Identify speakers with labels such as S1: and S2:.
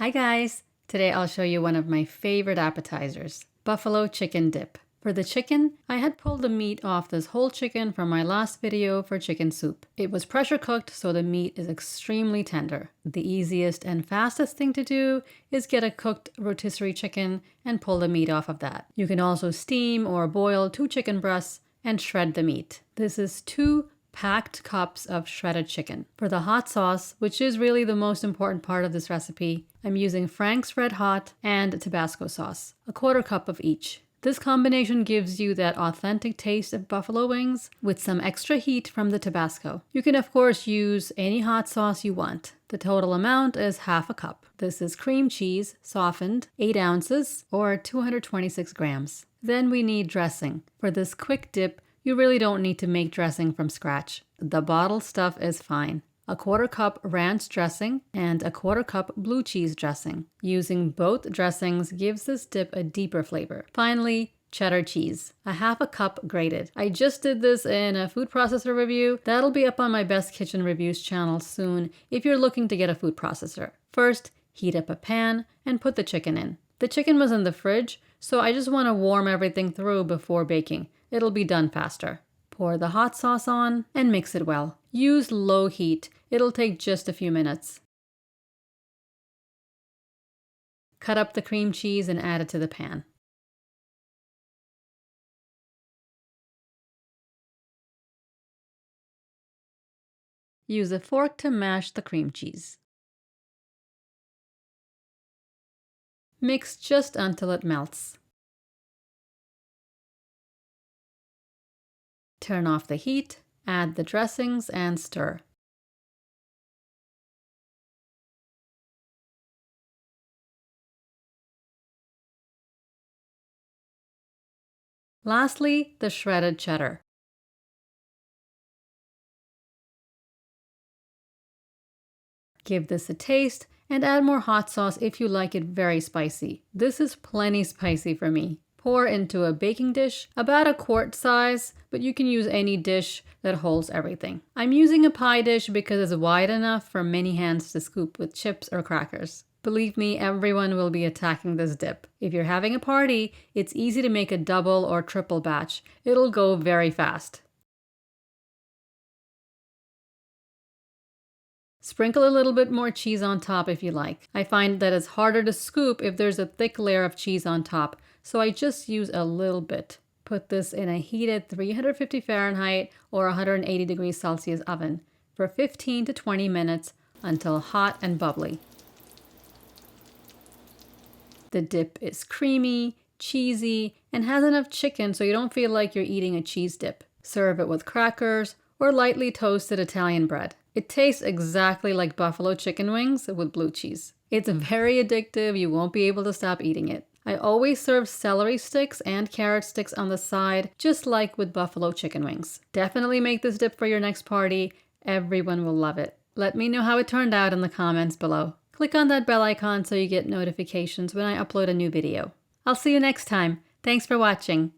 S1: Hi guys! Today I'll show you one of my favorite appetizers, buffalo chicken dip. For the chicken, I had pulled the meat off this whole chicken from my last video for chicken soup. It was pressure cooked, so the meat is extremely tender. The easiest and fastest thing to do is get a cooked rotisserie chicken and pull the meat off of that. You can also steam or boil 2 chicken breasts and shred the meat. This is 2 packed cups of shredded chicken. For the hot sauce, which is really the most important part of this recipe, I'm using Frank's Red Hot and Tabasco sauce, a 1/4 cup of each. This combination gives you that authentic taste of buffalo wings with some extra heat from the Tabasco. You can of course use any hot sauce you want. The total amount is 1/2 cup. This is cream cheese, softened, 8 ounces or 226 grams. Then we need dressing. For this quick dip, you really don't need to make dressing from scratch. The bottled stuff is fine. A 1/4 cup ranch dressing and a 1/4 cup blue cheese dressing. Using both dressings gives this dip a deeper flavor. Finally, cheddar cheese, a 1/2 cup grated. I just did this in a food processor review. That'll be up on my Best Kitchen Reviews channel soon if you're looking to get a food processor. First, heat up a pan and put the chicken in. The chicken was in the fridge, so I just want to warm everything through before baking. It'll be done faster. Pour the hot sauce on and mix it well. Use low heat. It'll take just a few minutes. Cut up the cream cheese and add it to the pan. Use a fork to mash the cream cheese. Mix just until it melts. Turn off the heat, add the dressings and stir. Lastly, the shredded cheddar. Give this a taste and add more hot sauce if you like it very spicy. This is plenty spicy for me. Pour into a baking dish, about a quart size, but you can use any dish that holds everything. I'm using a pie dish because it's wide enough for many hands to scoop with chips or crackers. Believe me, everyone will be attacking this dip. If you're having a party, it's easy to make a double or triple batch. It'll go very fast. Sprinkle a little bit more cheese on top if you like. I find that it's harder to scoop if there's a thick layer of cheese on top, so I just use a little bit. Put this in a heated 350 Fahrenheit or 180 degrees Celsius oven for 15 to 20 minutes until hot and bubbly. The dip is creamy, cheesy, and has enough chicken so you don't feel like you're eating a cheese dip. Serve it with crackers or lightly toasted Italian bread. It tastes exactly like buffalo chicken wings with blue cheese. It's very addictive, you won't be able to stop eating it. I always serve celery sticks and carrot sticks on the side, just like with buffalo chicken wings. Definitely make this dip for your next party. Everyone will love it. Let me know how it turned out in the comments below. Click on that bell icon so you get notifications when I upload a new video. I'll see you next time. Thanks for watching.